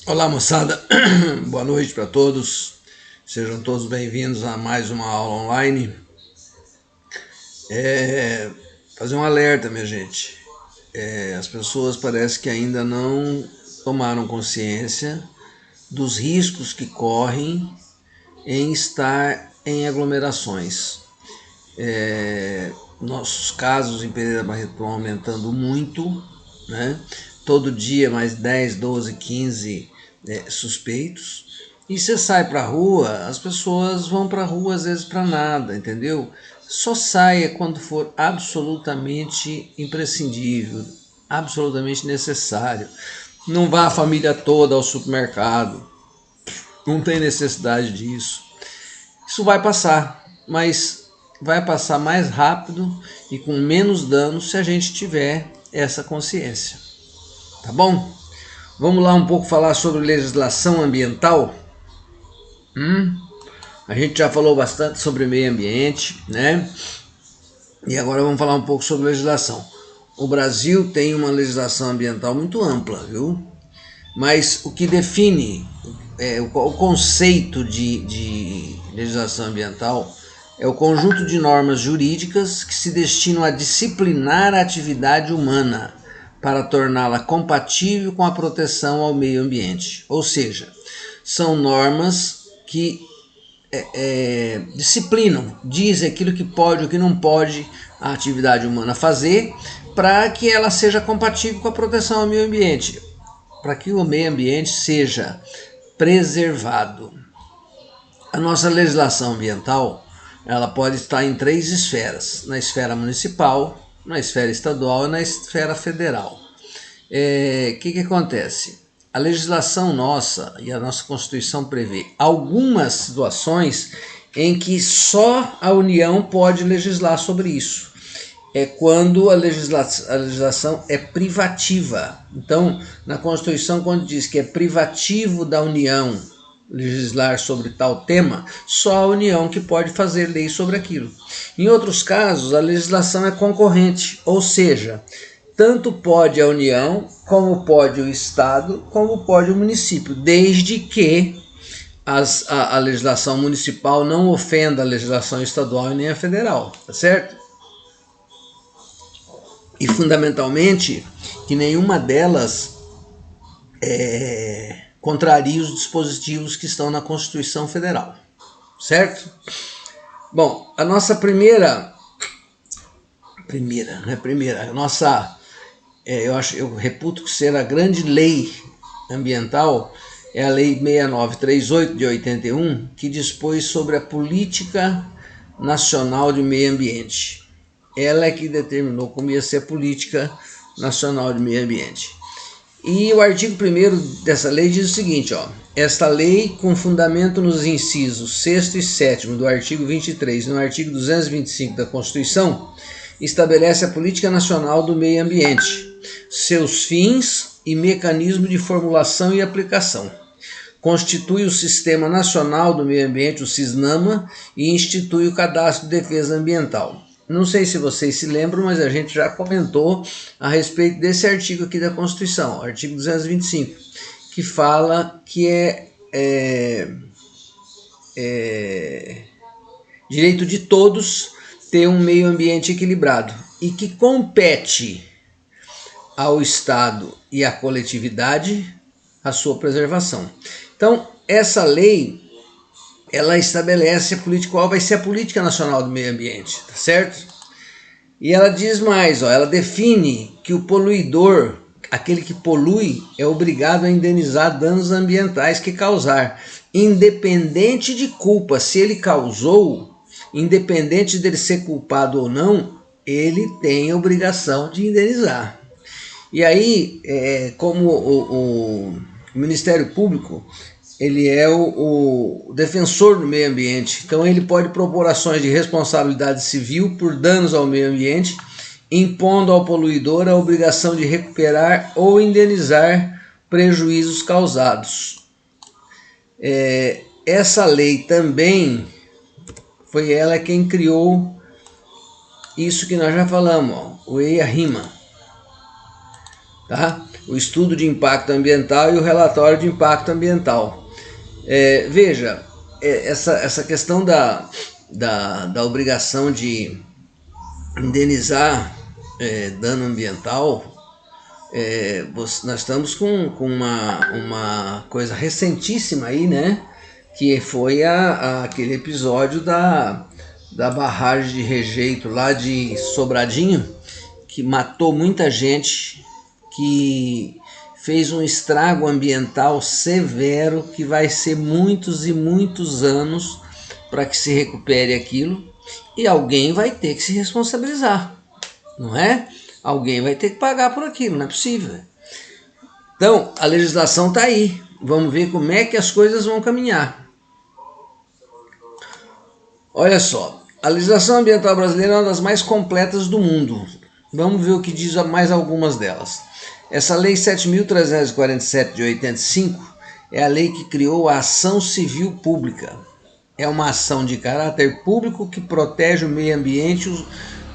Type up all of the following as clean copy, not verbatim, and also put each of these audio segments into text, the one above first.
Olá, moçada, boa noite para todos, sejam todos bem-vindos a mais uma aula online. Fazer um alerta, minha gente, as pessoas parece que ainda não tomaram consciência dos riscos que correm em estar em aglomerações. Nossos casos em Pereira Barreto estão aumentando muito, né? Todo dia mais 10, 12, 15 suspeitos. E você sai pra rua, as pessoas vão pra rua às vezes para nada, entendeu? Só saia quando for absolutamente imprescindível, absolutamente necessário. Não vá a família toda ao supermercado, não tem necessidade disso. Isso vai passar, mas vai passar mais rápido e com menos danos se a gente tiver essa consciência. Tá bom? Vamos lá um pouco falar sobre legislação ambiental. A gente já falou bastante sobre meio ambiente, né? E agora vamos falar um pouco sobre legislação. O Brasil tem uma legislação ambiental muito ampla, viu? Mas o que define o conceito de legislação ambiental é o conjunto de normas jurídicas que se destinam a disciplinar a atividade humana para torná-la compatível com a proteção ao meio ambiente. Ou seja, são normas que disciplinam, dizem aquilo que pode e o que não pode a atividade humana fazer para que ela seja compatível com a proteção ao meio ambiente, para que o meio ambiente seja preservado. A nossa legislação ambiental ela pode estar em 3 esferas: na esfera municipal, na esfera estadual e na esfera federal. Que acontece? A legislação nossa e a nossa Constituição prevê algumas situações em que só a União pode legislar sobre isso. É quando a legislação é privativa. Então, na Constituição, quando diz que é privativo da União legislar sobre tal tema, só a União que pode fazer lei sobre aquilo. Em outros casos, a legislação é concorrente, ou seja, tanto pode a União, como pode o Estado, como pode o município, desde que a legislação municipal não ofenda a legislação estadual e nem a federal, tá certo? E fundamentalmente que nenhuma delas contraria os dispositivos que estão na Constituição Federal, certo? Bom, a nossa a nossa eu reputo que ser a grande lei ambiental é a Lei 6938 de 81, que dispôs sobre a Política Nacional de Meio Ambiente. Ela é que determinou como ia ser a Política Nacional de Meio Ambiente. E o artigo 1º dessa lei diz o seguinte, ó: esta lei, com fundamento nos incisos 6º e 7º do artigo 23 e no artigo 225 da Constituição, estabelece a Política Nacional do Meio Ambiente, seus fins e mecanismo de formulação e aplicação. Constitui o Sistema Nacional do Meio Ambiente, o SISNAMA, e institui o Cadastro de Defesa Ambiental. Não sei se vocês se lembram, mas a gente já comentou a respeito desse artigo aqui da Constituição, artigo 225, que fala que direito de todos ter um meio ambiente equilibrado e que compete ao Estado e à coletividade a sua preservação. Então, essa lei, ela estabelece qual vai ser a Política Nacional do Meio Ambiente, tá certo? E ela diz mais, ó, ela define que o poluidor, aquele que polui, é obrigado a indenizar danos ambientais que causar, independente de culpa. Se ele causou, independente dele ser culpado ou não, ele tem a obrigação de indenizar. E aí, como o Ministério Público, ele é o defensor do meio ambiente, então ele pode propor ações de responsabilidade civil por danos ao meio ambiente, impondo ao poluidor a obrigação de recuperar ou indenizar prejuízos causados. Essa lei também foi ela quem criou isso que nós já falamos, ó, o EIA-RIMA. Tá? o estudo de impacto ambiental e o relatório de impacto ambiental. Veja, essa questão da obrigação de indenizar dano ambiental, nós estamos com uma coisa recentíssima aí, né? Que foi aquele episódio da barragem de rejeito lá de Sobradinho, que matou muita gente, que fez um estrago ambiental severo, que vai ser muitos e muitos anos para que se recupere aquilo, e alguém vai ter que se responsabilizar, não é? Alguém vai ter que pagar por aquilo, não é possível. Então, a legislação está aí, vamos ver como é que as coisas vão caminhar. Olha só, a legislação ambiental brasileira é uma das mais completas do mundo. Vamos ver o que diz mais algumas delas. Essa lei 7.347 de 85 é a lei que criou a ação civil pública. É uma ação de caráter público que protege o meio ambiente,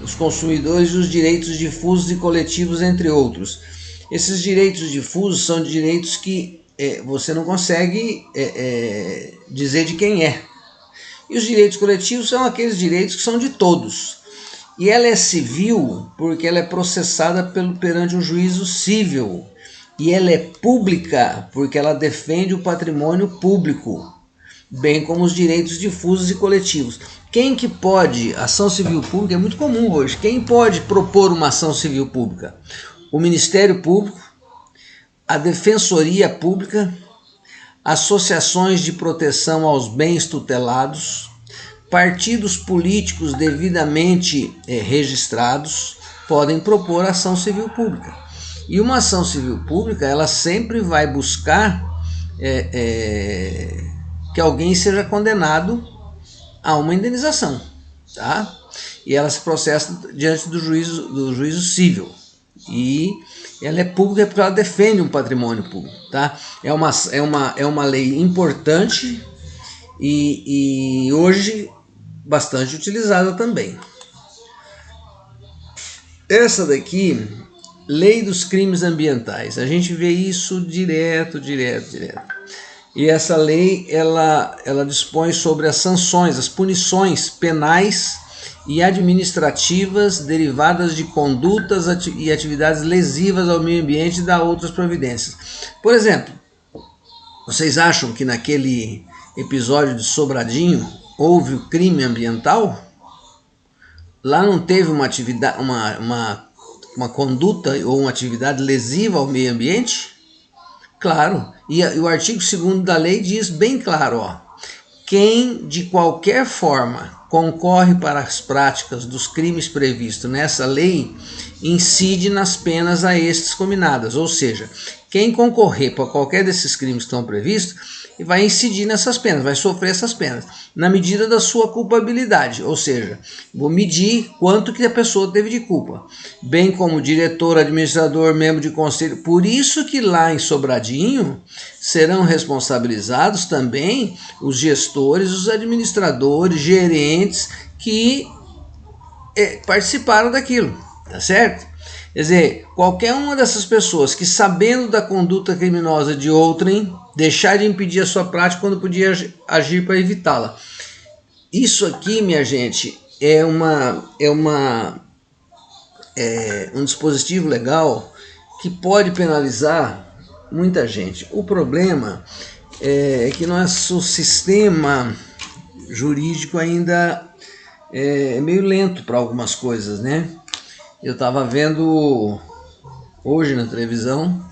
os consumidores e os direitos difusos e coletivos, entre outros. Esses direitos difusos são direitos que você não consegue dizer de quem é. E os direitos coletivos são aqueles direitos que são de todos. E ela é civil porque ela é processada perante um juízo civil. E ela é pública porque ela defende o patrimônio público, bem como os direitos difusos e coletivos. Quem que pode, ação civil pública é muito comum hoje, quem pode propor uma ação civil pública? O Ministério Público, a Defensoria Pública, associações de proteção aos bens tutelados, partidos políticos devidamente registrados podem propor ação civil pública. E uma ação civil pública, ela sempre vai buscar que alguém seja condenado a uma indenização, tá? E ela se processa diante do juízo civil. E ela é pública porque ela defende um patrimônio público, tá? É uma lei importante e hoje bastante utilizada também. Essa daqui, Lei dos Crimes Ambientais, a gente vê isso direto. E essa lei, ela dispõe sobre as sanções, as punições penais e administrativas derivadas de condutas e atividades lesivas ao meio ambiente e dá outras providências. Por exemplo, vocês acham que naquele episódio de Sobradinho houve o crime ambiental? Lá não teve uma atividade, uma conduta ou uma atividade lesiva ao meio ambiente? Claro, e o artigo 2º da lei diz bem claro, ó, quem de qualquer forma concorre para as práticas dos crimes previstos nessa lei incide nas penas a estes combinadas, ou seja, quem concorrer para qualquer desses crimes que estão previstos vai incidir nessas penas, vai sofrer essas penas, na medida da sua culpabilidade, ou seja, vou medir quanto que a pessoa teve de culpa, bem como diretor, administrador, membro de conselho. Por isso que lá em Sobradinho serão responsabilizados também os gestores, os administradores, gerentes que participaram daquilo, tá certo? Quer dizer, qualquer uma dessas pessoas que, sabendo da conduta criminosa de outrem, deixar de impedir a sua prática quando podia agir para evitá-la. Isso aqui, minha gente, é um dispositivo legal que pode penalizar muita gente. O problema é que nosso sistema jurídico ainda é meio lento para algumas coisas, né? Eu estava vendo hoje na televisão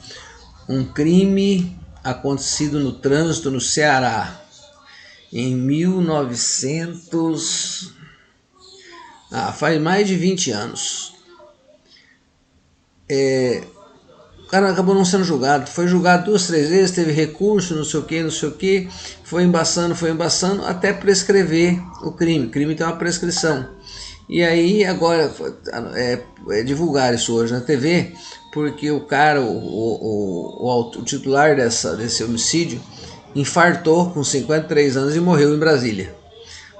um crime acontecido no trânsito no Ceará em 1900, faz mais de 20 anos. O cara acabou não sendo julgado, foi julgado 2, 3 vezes, teve recurso, não sei o que, foi embaçando, até prescrever o crime. O crime tem uma prescrição. E aí agora divulgar isso hoje na TV, porque o cara, o titular desse homicídio, infartou com 53 anos e morreu em Brasília.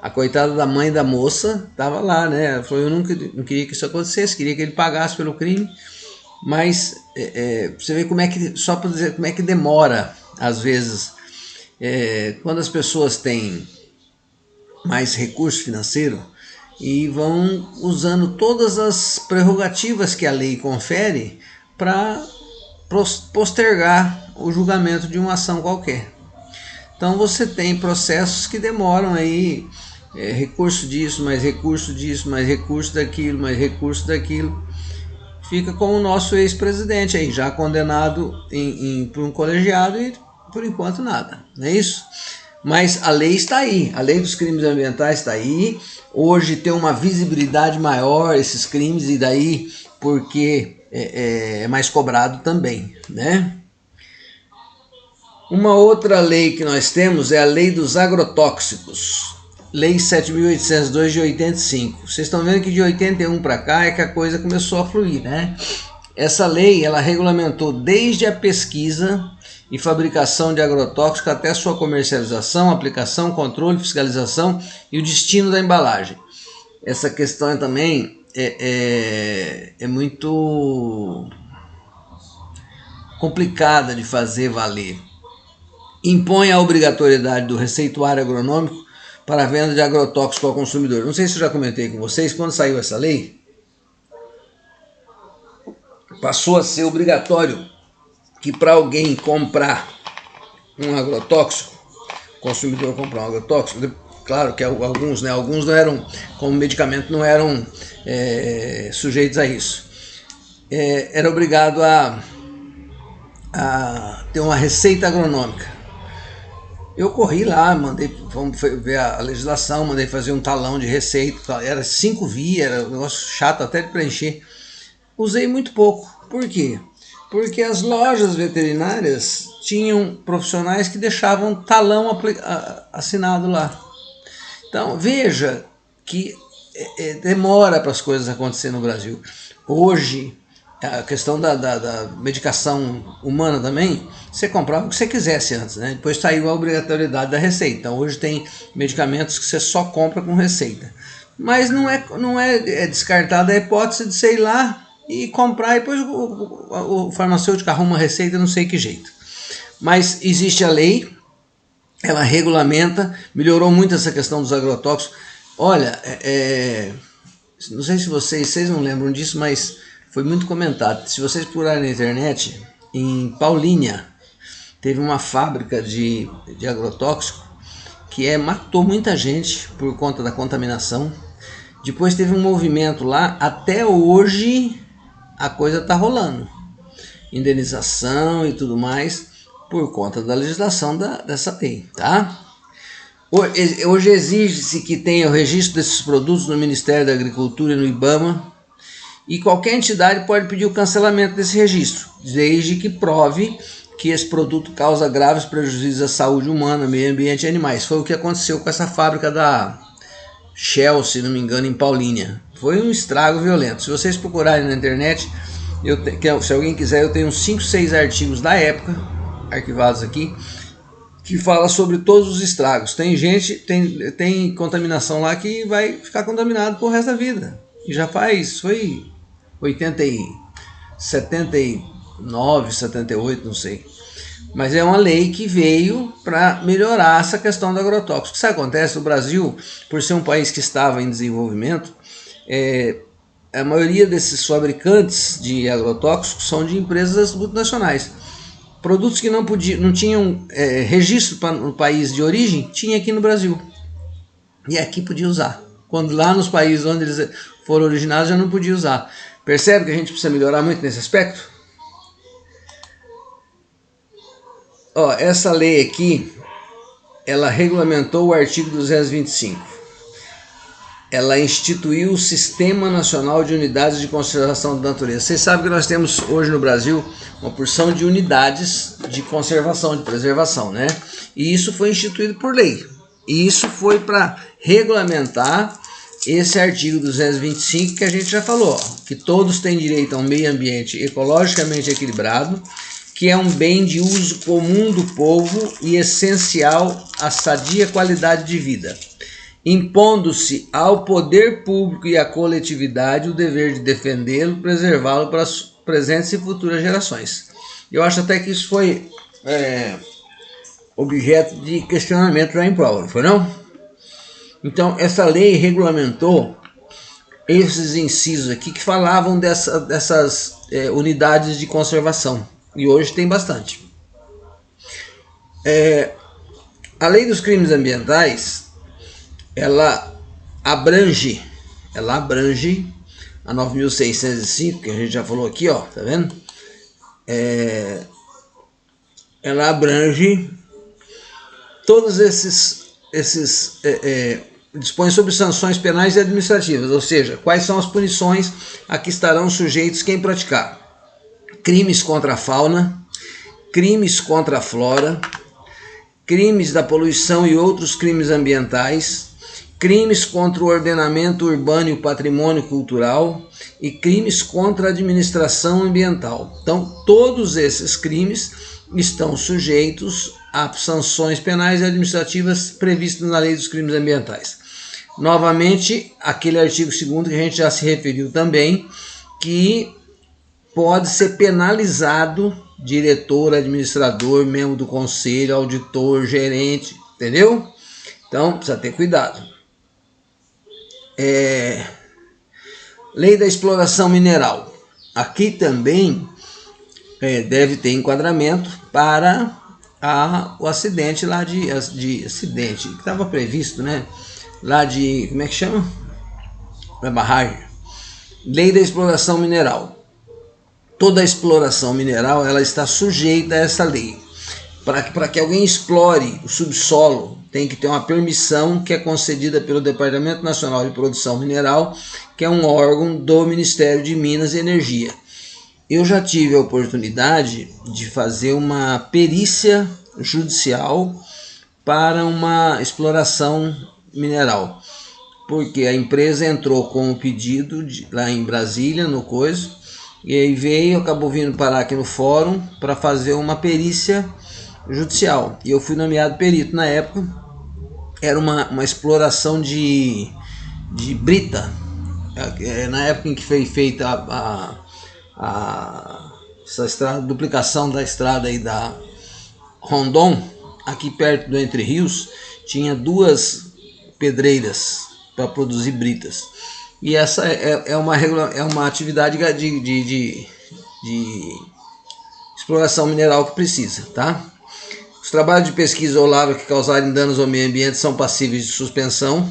A coitada da mãe da moça estava lá, né? Ela falou, eu não queria que isso acontecesse, queria que ele pagasse pelo crime. Mas você vê como é que, só para dizer como é que demora, às vezes, quando as pessoas têm mais recurso financeiro e vão usando todas as prerrogativas que a lei confere para postergar o julgamento de uma ação qualquer. Então você tem processos que demoram aí, recurso disso, mais recurso disso, mais recurso daquilo, mais recurso daquilo. Fica como o nosso ex-presidente aí, já condenado por um colegiado e por enquanto nada, não é isso? Mas a lei está aí, a lei dos crimes ambientais está aí. Hoje tem uma visibilidade maior esses crimes, e daí porque é mais cobrado também, né? Uma outra lei que nós temos é a lei dos agrotóxicos, lei 7.802 de 85. Vocês estão vendo que de 81 para cá é que a coisa começou a fluir, né? Essa lei, ela regulamentou desde a pesquisa e fabricação de agrotóxicos até sua comercialização, aplicação, controle, fiscalização e o destino da embalagem. Essa questão também é muito complicada de fazer valer. Impõe a obrigatoriedade do receituário agronômico para a venda de agrotóxicos ao consumidor. Não sei se eu já comentei com vocês, quando saiu essa lei, passou a ser obrigatório que para alguém comprar um agrotóxico, o consumidor comprar um agrotóxico, claro que alguns não eram, como medicamento, não eram sujeitos a isso. Era obrigado a ter uma receita agronômica. Eu corri lá, vamos ver a legislação, mandei fazer um talão de receita, era 5 vias, era um negócio chato até de preencher. Usei muito pouco. Por quê? Porque as lojas veterinárias tinham profissionais que deixavam talão assinado lá. Então veja que demora para as coisas acontecerem no Brasil. Hoje, a questão da medicação humana também, você comprava o que você quisesse antes, né? Depois saiu a obrigatoriedade da receita. Então hoje tem medicamentos que você só compra com receita. Mas não é descartada a hipótese de você ir lá e comprar, e depois o farmacêutico arruma uma receita, não sei que jeito. Mas existe a lei, ela regulamenta, melhorou muito essa questão dos agrotóxicos. Olha, não sei se vocês não lembram disso, mas foi muito comentado. Se vocês procurarem na internet, em Paulínia, teve uma fábrica de agrotóxico que matou muita gente por conta da contaminação. Depois teve um movimento lá, até hoje a coisa está rolando. Indenização e tudo mais por conta da legislação dessa lei, tá? Hoje exige-se que tenha o registro desses produtos no Ministério da Agricultura e no IBAMA, e qualquer entidade pode pedir o cancelamento desse registro, desde que prove que esse produto causa graves prejuízos à saúde humana, meio ambiente e animais. Foi o que aconteceu com essa fábrica da Shell, se não me engano, em Paulínia. Foi um estrago violento. Se vocês procurarem na internet, se alguém quiser, eu tenho uns 5, 6 artigos da época, arquivados aqui, que fala sobre todos os estragos. Tem gente, tem contaminação lá que vai ficar contaminado pro resto da vida. E já foi 79, 78, não sei. Mas é uma lei que veio para melhorar essa questão do agrotóxico. O que acontece? O Brasil, por ser um país que estava em desenvolvimento, a maioria desses fabricantes de agrotóxicos são de empresas multinacionais. Produtos que não tinham registro no país de origem, tinha aqui no Brasil. E aqui podia usar. Quando lá nos países onde eles foram originados já não podia usar. Percebe que a gente precisa melhorar muito nesse aspecto? Essa lei aqui, ela regulamentou o artigo 225. Ela instituiu o Sistema Nacional de Unidades de Conservação da Natureza. Vocês sabem que nós temos hoje no Brasil uma porção de unidades de conservação, de preservação, né? E isso foi instituído por lei. E isso foi para regulamentar esse artigo 225 que a gente já falou, que todos têm direito a um meio ambiente ecologicamente equilibrado, que é um bem de uso comum do povo e essencial à sadia qualidade de vida, impondo-se ao poder público e à coletividade o dever de defendê-lo, preservá-lo presentes e futuras gerações. Eu acho até que isso foi objeto de questionamento lá em prova, não foi não? Então, essa lei regulamentou esses incisos aqui que falavam dessas unidades de conservação. E hoje tem bastante. A lei dos crimes ambientais, ela abrange a 9.605, que a gente já falou aqui, ó, tá vendo? Ela abrange todos dispõe sobre sanções penais e administrativas, ou seja, quais são as punições a que estarão sujeitos quem praticar crimes contra a fauna, crimes contra a flora, crimes da poluição e outros crimes ambientais, crimes contra o ordenamento urbano e o patrimônio cultural e crimes contra a administração ambiental. Então, todos esses crimes estão sujeitos a sanções penais e administrativas previstas na Lei dos Crimes Ambientais. Novamente, aquele artigo 2º que a gente já se referiu também, que pode ser penalizado diretor, administrador, membro do conselho, auditor, gerente, entendeu? Então, precisa ter cuidado. Lei da exploração mineral. Aqui também deve ter enquadramento para o acidente lá de acidente que estava previsto, né? Lá de, como é que chama? Da barragem. Lei da exploração mineral. Toda a exploração mineral ela está sujeita a essa lei. Para que alguém explore o subsolo, tem que ter uma permissão que é concedida pelo Departamento Nacional de Produção Mineral, que é um órgão do Ministério de Minas e Energia. Eu já tive a oportunidade de fazer uma perícia judicial para uma exploração mineral, porque a empresa entrou com o pedido lá em Brasília, no coisa, e aí acabou vindo parar aqui no fórum para fazer uma perícia judicial. E eu fui nomeado perito na época. Era uma exploração de brita. Na época em que foi feita essa estrada, duplicação da estrada aí da Rondon, aqui perto do Entre Rios, tinha 2 pedreiras para produzir britas. E essa é uma atividade de exploração mineral que precisa, tá? Os trabalhos de pesquisa ou lavra que causarem danos ao meio ambiente são passíveis de suspensão.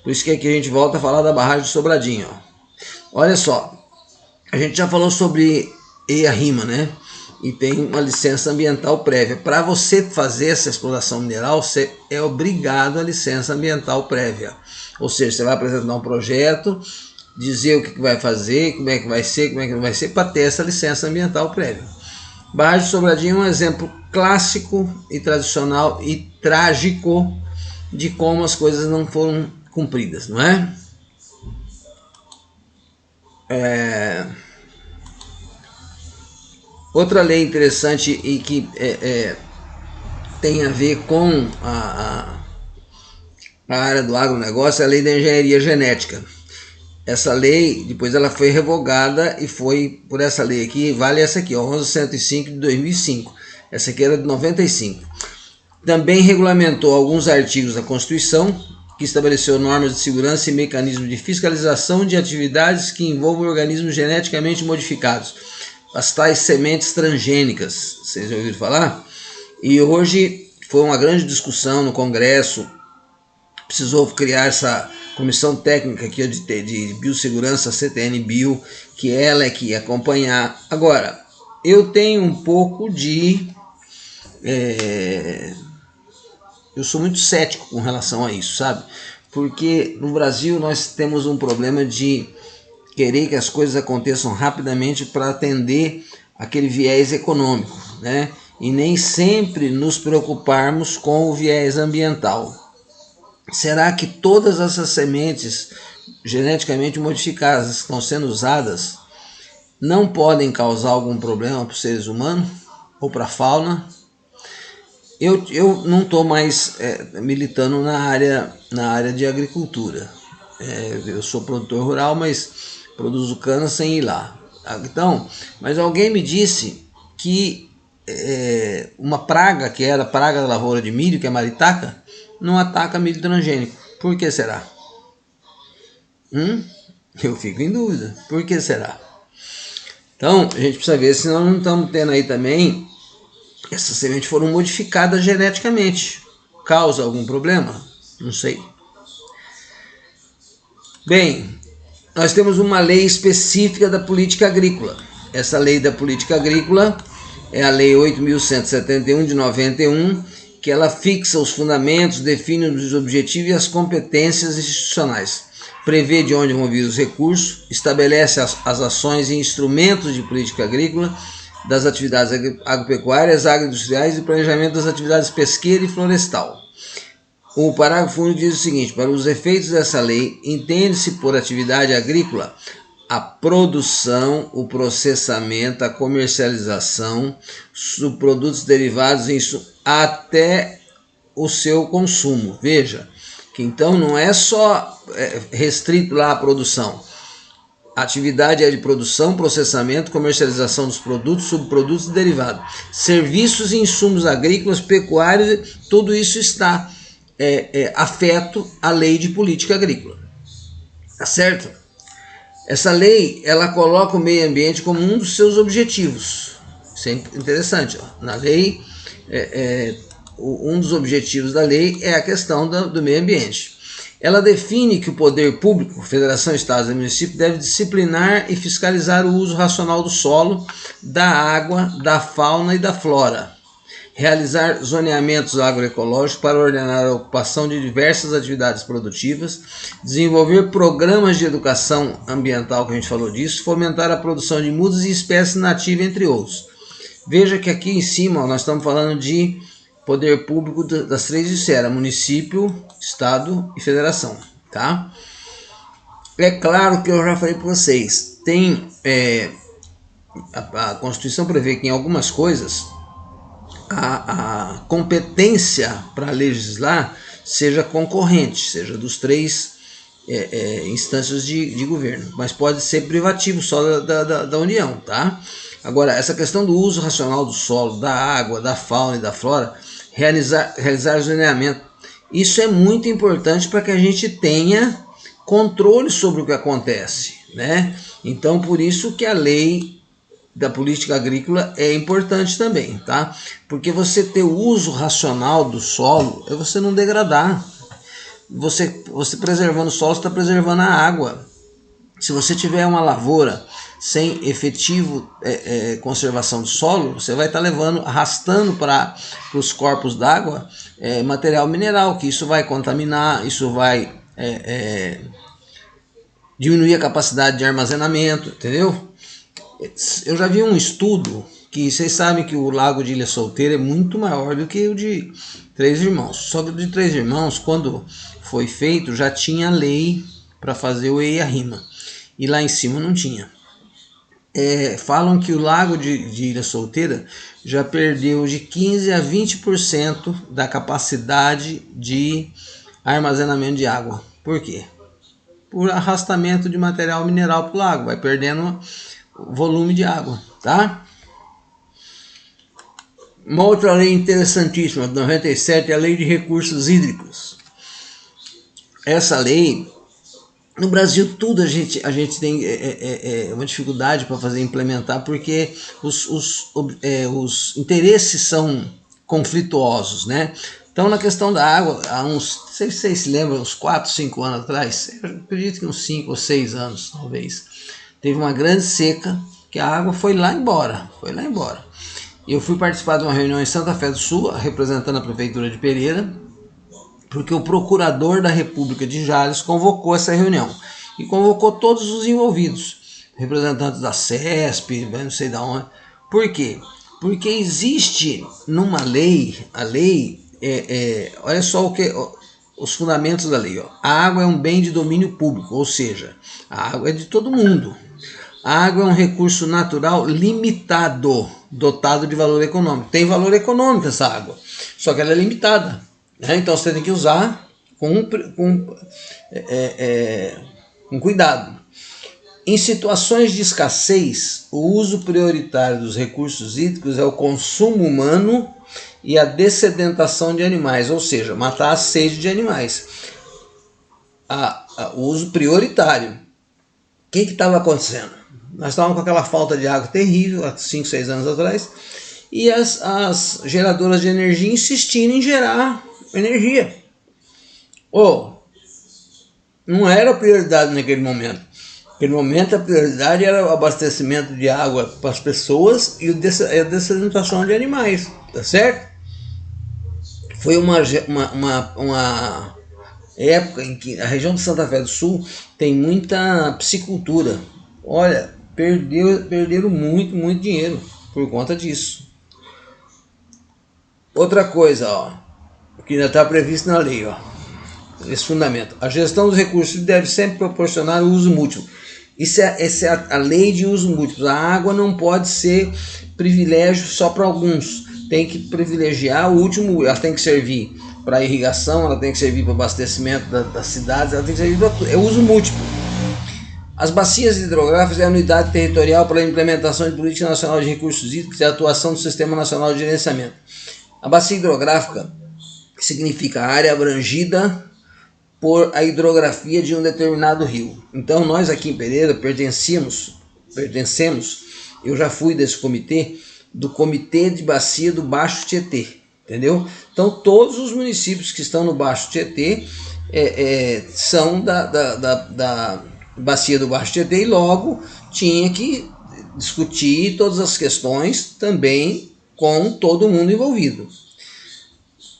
Por isso que aqui a gente volta a falar da barragem de Sobradinho. Ó. Olha só, a gente já falou sobre EIA-RIMA, né? E tem uma licença ambiental prévia. Para você fazer essa exploração mineral, você é obrigado a licença ambiental prévia. Ou seja, você vai apresentar um projeto, dizer o que vai fazer, como é que vai ser, como é que não vai ser, para ter essa licença ambiental prévia. Barragem de Sobradinho é um exemplo clássico e tradicional e trágico de como as coisas não foram cumpridas, não é? Outra lei interessante e que tem a ver com a área do agronegócio é a lei da engenharia genética. Essa lei, depois ela foi revogada e foi por essa lei aqui, vale essa aqui, 11.105 de 2005. Essa aqui era de 95. Também regulamentou alguns artigos da Constituição, que estabeleceu normas de segurança e mecanismos de fiscalização de atividades que envolvam organismos geneticamente modificados, as tais sementes transgênicas, vocês já ouviram falar? E hoje foi uma grande discussão no Congresso, precisou criar essa comissão técnica aqui de biossegurança, CTN-Bio, que ela é que ia acompanhar. Agora, eu tenho um pouco de... eu sou muito cético com relação a isso, sabe? Porque no Brasil nós temos um problema de querer que as coisas aconteçam rapidamente para atender aquele viés econômico, né? E nem sempre nos preocuparmos com o viés ambiental. Será que todas essas sementes geneticamente modificadas que estão sendo usadas não podem causar algum problema para os seres humanos ou para a fauna? Eu não estou mais militando na área de agricultura. Eu sou produtor rural, mas produzo cana sem ir lá. Então, mas alguém me disse que uma praga, que era a praga da lavoura de milho, que é a maritaca, não ataca milho transgênico. Por que será? Eu fico em dúvida. Por que será? Então, a gente precisa ver se nós não estamos tendo aí também, essas sementes foram modificadas geneticamente. Causa algum problema? Não sei. Bem, nós temos uma lei específica da política agrícola. Essa lei da política agrícola é a Lei 8.171 de 91, que ela fixa os fundamentos, define os objetivos e as competências institucionais, prevê de onde vão vir os recursos, estabelece as ações e instrumentos de política agrícola, das atividades agropecuárias, agroindustriais e planejamento das atividades pesqueira e florestal. O parágrafo 1 diz o seguinte: para os efeitos dessa lei, entende-se por atividade agrícola a produção, o processamento, a comercialização dos produtos derivados até o seu consumo. Veja, que então não é só restrito lá à produção. A atividade é de produção, processamento, comercialização dos produtos, subprodutos e derivados. Serviços e insumos agrícolas, pecuários, tudo isso está afeto à lei de política agrícola. Tá certo? Essa lei, ela coloca o meio ambiente como um dos seus objetivos. Isso é interessante. Ó. Na lei, um dos objetivos da lei é a questão do meio ambiente. Ela define que o poder público, federação, estados e municípios, deve disciplinar e fiscalizar o uso racional do solo, da água, da fauna e da flora. Realizar zoneamentos agroecológicos para ordenar a ocupação de diversas atividades produtivas, desenvolver programas de educação ambiental, que a gente falou disso, fomentar a produção de mudas e espécies nativas, entre outros. Veja que aqui em cima nós estamos falando de poder público das três esferas: município, estado e federação. Tá? É claro que eu já falei para vocês, tem a Constituição prevê que em algumas coisas a competência para legislar seja concorrente, seja dos três instâncias de governo, mas pode ser privativo só da União, tá? Agora, essa questão do uso racional do solo, da água, da fauna e da flora, realizar zoneamento, isso é muito importante para que a gente tenha controle sobre o que acontece, né? Então, por isso que a lei da política agrícola é importante também, tá? Porque você ter o uso racional do solo é você não degradar. Você preservando o solo, você está preservando a água. Se você tiver uma lavoura sem efetivo conservação do solo, você vai estar arrastando para os corpos d'água material mineral, que isso vai contaminar, isso vai diminuir a capacidade de armazenamento, entendeu? Eu já vi um estudo que vocês sabem que o lago de Ilha Solteira é muito maior do que o de Três Irmãos. Só que o de Três Irmãos, quando foi feito, já tinha lei para fazer o EIA-RIMA. E lá em cima não tinha. Falam que o lago de Ilha Solteira já perdeu de 15% a 20% da capacidade de armazenamento de água. Por quê? Por arrastamento de material mineral para o lago. Vai perdendo volume de água, tá? Uma outra lei interessantíssima, de 97, é a Lei de Recursos Hídricos. Essa lei, no Brasil tudo a gente tem uma dificuldade para implementar, porque os interesses são conflituosos, né? Então, na questão da água, há uns, não sei se vocês se lembram, uns 4, 5 anos atrás, eu acredito que uns 5 ou 6 anos, talvez, teve uma grande seca, que a água foi lá embora. Eu fui participar de uma reunião em Santa Fé do Sul, representando a prefeitura de Pereira, porque o procurador da República de Jales convocou essa reunião. E convocou todos os envolvidos, representantes da CESP, não sei de onde. Por quê? Porque existe numa lei, a lei, olha só os fundamentos da lei. Ó. A água é um bem de domínio público, ou seja, a água é de todo mundo. A água é um recurso natural limitado, dotado de valor econômico. Tem valor econômico essa água, só que ela é limitada. Né? Então você tem que usar com cuidado. Em situações de escassez, o uso prioritário dos recursos hídricos é o consumo humano e a dessedentação de animais, ou seja, matar a sede de animais. O uso prioritário. O que estava acontecendo? Nós estávamos com aquela falta de água terrível há 5, 6 anos atrás, e as geradoras de energia insistindo em gerar energia. Não era prioridade naquele momento. Naquele momento a prioridade era o abastecimento de água para as pessoas e a dessedentação de animais, tá certo? Foi uma época em que a região de Santa Fé do Sul tem muita piscicultura. Olha, perderam muito dinheiro por conta disso. Outra coisa, que ainda está previsto na lei, esse fundamento. A gestão dos recursos deve sempre proporcionar o uso múltiplo. Essa é a lei de uso múltiplo. A água não pode ser privilégio só para alguns. Tem que privilegiar o último. Ela tem que servir para irrigação, ela tem que servir para abastecimento das cidades, ela tem que servir para tudo. É uso múltiplo. As bacias hidrográficas é a unidade territorial para a implementação de política nacional de recursos hídricos e a atuação do Sistema Nacional de Gerenciamento. A bacia hidrográfica significa a área abrangida por a hidrografia de um determinado rio. Então nós aqui em Pereira pertencemos, eu já fui desse comitê, do Comitê de Bacia do Baixo Tietê, entendeu? Então todos os municípios que estão no Baixo Tietê são da Bacia do Baixo Tietê, e logo tinha que discutir todas as questões também com todo mundo envolvido.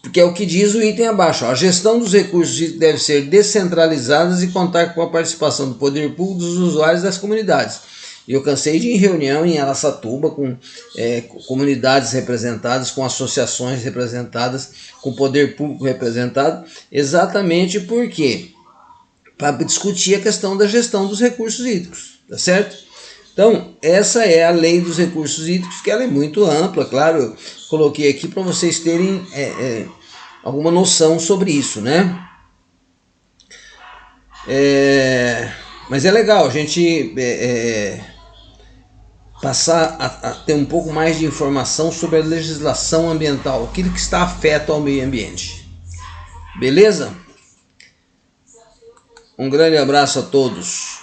Porque é o que diz o item abaixo. A gestão dos recursos deve ser descentralizada e contar com a participação do poder público, dos usuários e das comunidades. Eu cansei de ir em reunião em Araçatuba com comunidades representadas, com associações representadas, com poder público representado, exatamente porque para discutir a questão da gestão dos recursos hídricos, tá certo? Então, essa é a lei dos recursos hídricos, que ela é muito ampla, claro, eu coloquei aqui para vocês terem alguma noção sobre isso, né? Mas é legal a gente passar a ter um pouco mais de informação sobre a legislação ambiental, aquilo que está afeto ao meio ambiente. Beleza? Um grande abraço a todos.